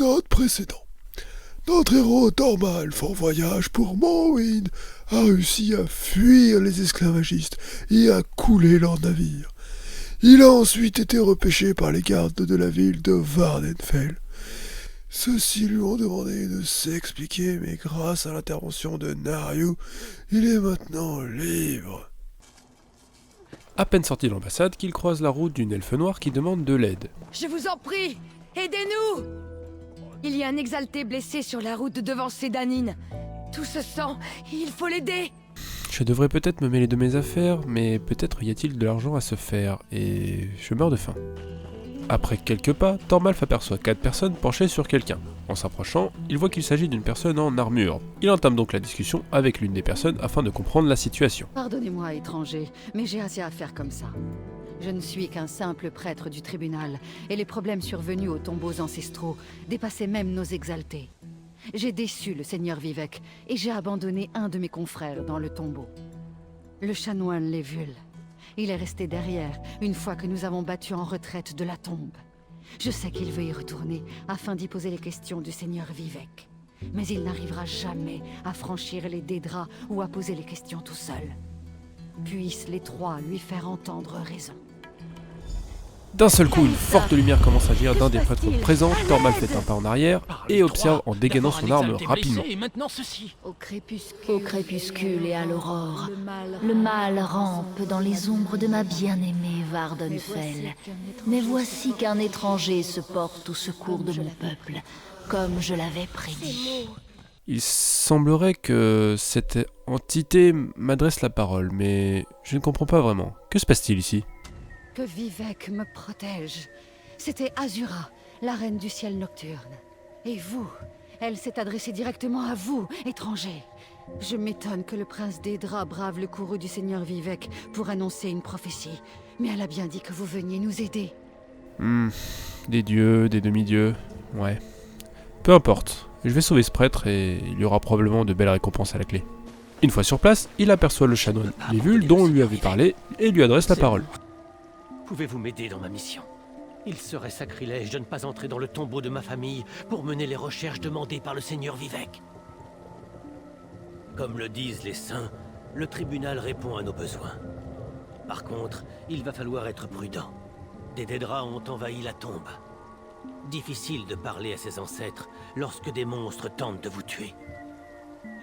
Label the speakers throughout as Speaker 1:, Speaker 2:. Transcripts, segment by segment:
Speaker 1: l'épisode précédent, notre héros Tormal, fort voyage pour Morrowind, a réussi à fuir les esclavagistes et à couler leur navire. Il a ensuite été repêché par les gardes de la ville de Vardenfell. Ceux-ci lui ont demandé de s'expliquer, mais grâce à l'intervention de Nariu, il est maintenant libre.
Speaker 2: À peine sorti de l'ambassade qu'il croise la route d'une elfe noire qui demande de l'aide.
Speaker 3: Je vous en prie, aidez-nous! Il y a un exalté blessé sur la route devant Sédanine. Tout se sent, il faut l'aider!
Speaker 2: Je devrais peut-être me mêler de mes affaires, mais peut-être y a-t-il de l'argent à se faire, et je meurs de faim. Après quelques pas, Thormalf aperçoit 4 personnes penchées sur quelqu'un. En s'approchant, il voit qu'il s'agit d'une personne en armure. Il entame donc la discussion avec l'une des personnes afin de comprendre la situation.
Speaker 4: Pardonnez-moi, étranger, mais j'ai assez à faire comme ça. Je ne suis qu'un simple prêtre du tribunal, et les problèmes survenus aux tombeaux ancestraux dépassaient même nos exaltés. J'ai déçu le seigneur Vivec, et j'ai abandonné un de mes confrères dans le tombeau. Le chanoine Lévul. Il est resté derrière, une fois que nous avons battu en retraite de la tombe. Je sais qu'il veut y retourner, afin d'y poser les questions du seigneur Vivec. Mais il n'arrivera jamais à franchir les Dédras ou à poser les questions tout seul. Puissent les trois lui faire entendre raison.
Speaker 2: D'un seul coup, une forte lumière commence à agir d'un des prêtres présents. Thormal fait un pas en arrière et observe en dégainant son arme rapidement.
Speaker 5: Au crépuscule et à l'aurore, le mal rampe dans les ombres de ma bien-aimée Vardenfell. Mais voici qu'un étranger se porte au secours de mon peuple, comme je l'avais prédit.
Speaker 2: Il semblerait que cette entité m'adresse la parole, mais je ne comprends pas vraiment. Que se passe-t-il ici ?
Speaker 4: Que Vivec me protège. C'était Azura, la reine du ciel nocturne. Et vous, elle s'est adressée directement à vous, étranger. Je m'étonne que le prince Dédra brave le courroux du seigneur Vivec pour annoncer une prophétie. Mais elle a bien dit que vous veniez nous aider.
Speaker 2: Des dieux, des demi-dieux, ouais. Peu importe, je vais sauver ce prêtre et il y aura probablement de belles récompenses à la clé. Une fois sur place, il aperçoit le chanoine Lévul dont on lui avait parlé et lui adresse la parole.
Speaker 6: Pouvez-vous m'aider dans ma mission? Il serait sacrilège de ne pas entrer dans le tombeau de ma famille pour mener les recherches demandées par le seigneur Vivec. Comme le disent les saints, le tribunal répond à nos besoins. Par contre, il va falloir être prudent. Des Dédras ont envahi la tombe. Difficile de parler à ses ancêtres lorsque des monstres tentent de vous tuer.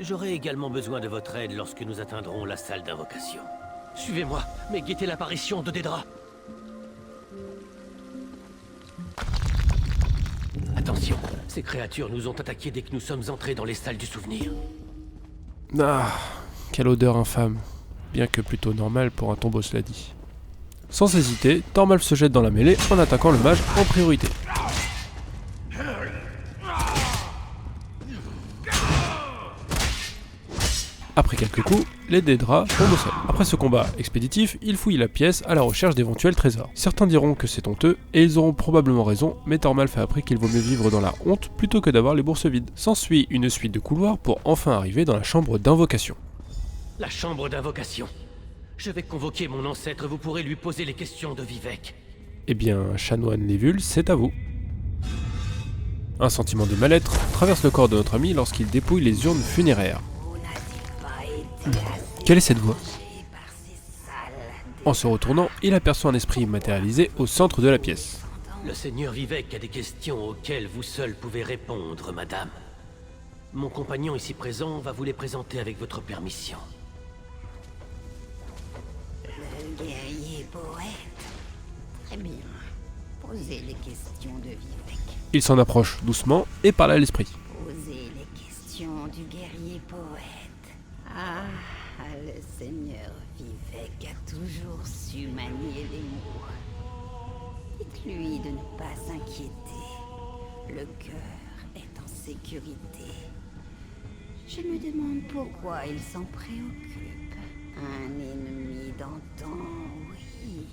Speaker 6: J'aurai également besoin de votre aide lorsque nous atteindrons la salle d'invocation. Suivez-moi, mais guettez l'apparition de Dédra. Attention, ces créatures nous ont attaqués dès que nous sommes entrés dans les salles du souvenir.
Speaker 2: Ah, quelle odeur infâme. Bien que plutôt normale pour un tombeau, cela dit. Sans hésiter, Thormalf se jette dans la mêlée en attaquant le mage en priorité. Après quelques coups, les Dédras tombent au sol. Après ce combat expéditif, ils fouillent la pièce à la recherche d'éventuels trésors. Certains diront que c'est honteux, et ils auront probablement raison, mais Thormalf a appris qu'il vaut mieux vivre dans la honte plutôt que d'avoir les bourses vides. S'ensuit une suite de couloirs pour enfin arriver dans la chambre d'invocation.
Speaker 6: La chambre d'invocation. Je vais convoquer mon ancêtre, vous pourrez lui poser les questions de Vivec.
Speaker 2: Eh bien, chanoine Lévul, c'est à vous. Un sentiment de mal-être traverse le corps de notre ami lorsqu'il dépouille les urnes funéraires. Quelle est cette voix? En se retournant, il aperçoit un esprit matérialisé au centre de la pièce.
Speaker 6: Le seigneur Vivec a des questions auxquelles vous seul pouvez répondre, madame. Mon compagnon ici présent va vous les présenter avec votre permission.
Speaker 7: Le guerrier poète. Très bien. Posez les questions de Vivec.
Speaker 2: Il s'en approche doucement et parle à l'esprit.
Speaker 7: Posez les questions du guerrier poète. Ah, le seigneur Vivec a toujours su manier les mots. Dites-lui de ne pas s'inquiéter. Le cœur est en sécurité. Je me demande pourquoi il s'en préoccupe. Un ennemi d'antan, oui.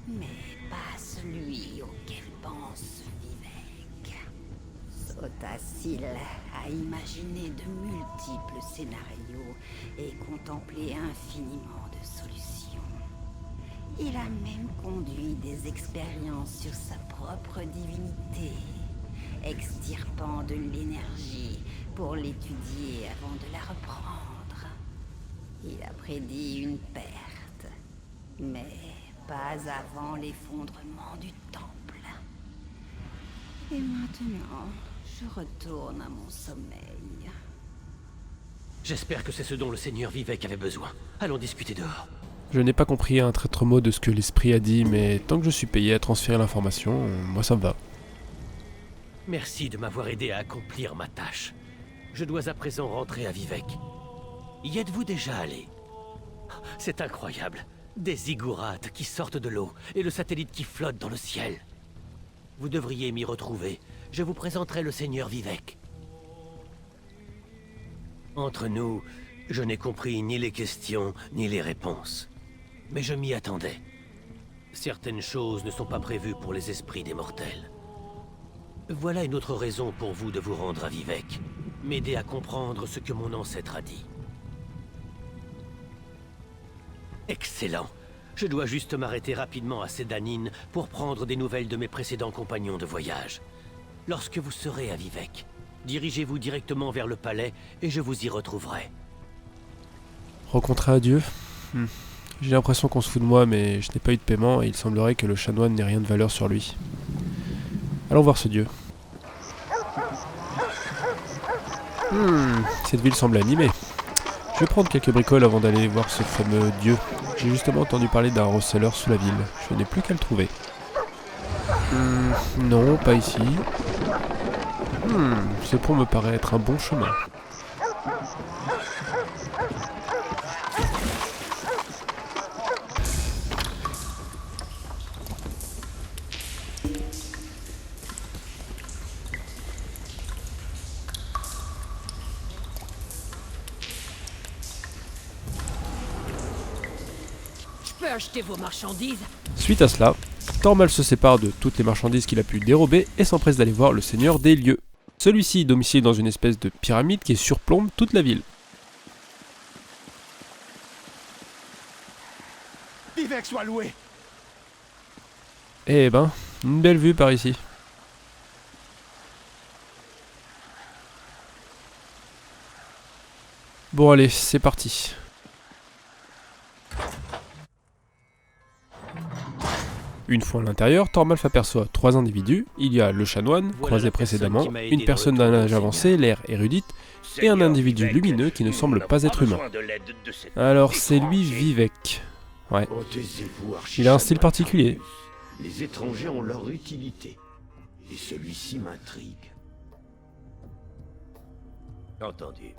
Speaker 7: Mais pas celui auquel pense Vivec. Sotacil a imaginé de multiples scénarios et contemplé infiniment de solutions. Il a même conduit des expériences sur sa propre divinité. extirpant de l'énergie pour l'étudier avant de la reprendre. Il a prédit une perte, mais pas avant l'effondrement du temple. Et maintenant, je retourne à mon sommeil.
Speaker 6: J'espère que c'est ce dont le seigneur Vivek avait besoin. Allons discuter dehors.
Speaker 2: Je n'ai pas compris un traître mot de ce que l'esprit a dit, mais tant que je suis payé à transférer l'information, moi ça me va.
Speaker 6: Merci de m'avoir aidé à accomplir ma tâche. Je dois à présent rentrer à Vivek. Y êtes-vous déjà allé? C'est incroyable. Des ziggourats qui sortent de l'eau et le satellite qui flotte dans le ciel. Vous devriez m'y retrouver. Je vous présenterai le seigneur Vivek. Entre nous, je n'ai compris ni les questions ni les réponses. Mais je m'y attendais. Certaines choses ne sont pas prévues pour les esprits des mortels. Voilà une autre raison pour vous de vous rendre à Vivek. M'aider à comprendre ce que mon ancêtre a dit. Excellent. Je dois juste m'arrêter rapidement à Sédanine pour prendre des nouvelles de mes précédents compagnons de voyage. Lorsque vous serez à Vivek, dirigez-vous directement vers le palais et je vous y retrouverai.
Speaker 2: Rencontrer à Dieu J'ai l'impression qu'on se fout de moi, mais je n'ai pas eu de paiement et il semblerait que le chanoine n'ait rien de valeur sur lui. Allons voir ce dieu. Cette ville semble animée. Je vais prendre quelques bricoles avant d'aller voir ce fameux dieu. J'ai justement entendu parler d'un receleur sous la ville. Je n'ai plus qu'à le trouver. Non, pas ici. Ce pont me paraît être un bon chemin.
Speaker 3: Je peux acheter vos marchandises?
Speaker 2: Suite à cela, Tormal se sépare de toutes les marchandises qu'il a pu dérober et s'empresse d'aller voir le seigneur des lieux. Celui-ci domicile dans une espèce de pyramide qui surplombe toute la ville.
Speaker 1: Vivek soit loué.
Speaker 2: Eh ben, une belle vue par ici. Bon allez, c'est parti. Une fois à l'intérieur, Tormalf aperçoit 3 individus. Il y a le chanoine, croisé précédemment, une personne d'un âge avancé, l'air érudite, et un individu lumineux qui ne semble pas être humain. Alors c'est lui Vivek. Ouais. Il a un style particulier.
Speaker 8: Les étrangers ont leur utilité. Et celui-ci m'intrigue.
Speaker 6: Entendu.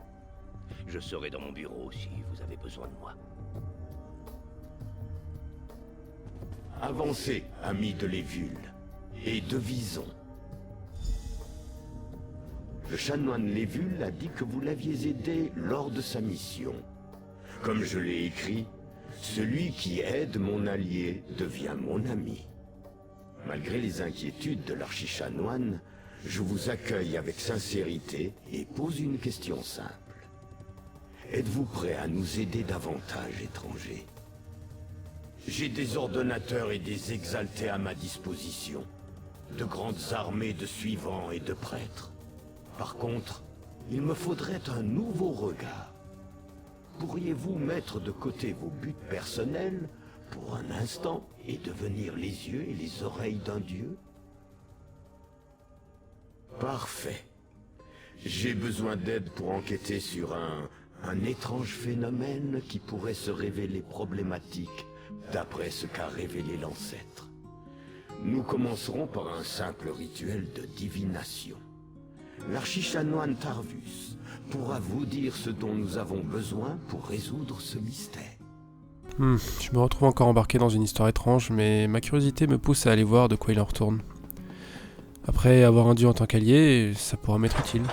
Speaker 6: Je serai dans mon bureau si vous avez besoin de moi.
Speaker 8: Avancez, amis de Lévul, et de Vison. Le chanoine Lévul a dit que vous l'aviez aidé lors de sa mission. Comme je l'ai écrit, celui qui aide mon allié devient mon ami. Malgré les inquiétudes de l'archichanoine, je vous accueille avec sincérité et pose une question simple. Êtes-vous prêt à nous aider davantage, étrangers? J'ai des ordonnateurs et des exaltés à ma disposition. De grandes armées de suivants et de prêtres. Par contre, il me faudrait un nouveau regard. Pourriez-vous mettre de côté vos buts personnels pour un instant et devenir les yeux et les oreilles d'un dieu? Parfait. J'ai besoin d'aide pour enquêter sur un étrange phénomène qui pourrait se révéler problématique d'après ce qu'a révélé l'ancêtre. Nous commencerons par un simple rituel de divination. L'archichanoine Tarvus pourra vous dire ce dont nous avons besoin pour résoudre ce mystère.
Speaker 2: Je me retrouve encore embarqué dans une histoire étrange, mais ma curiosité me pousse à aller voir de quoi il en retourne. Après avoir un dieu en tant qu'allié, ça pourra m'être utile.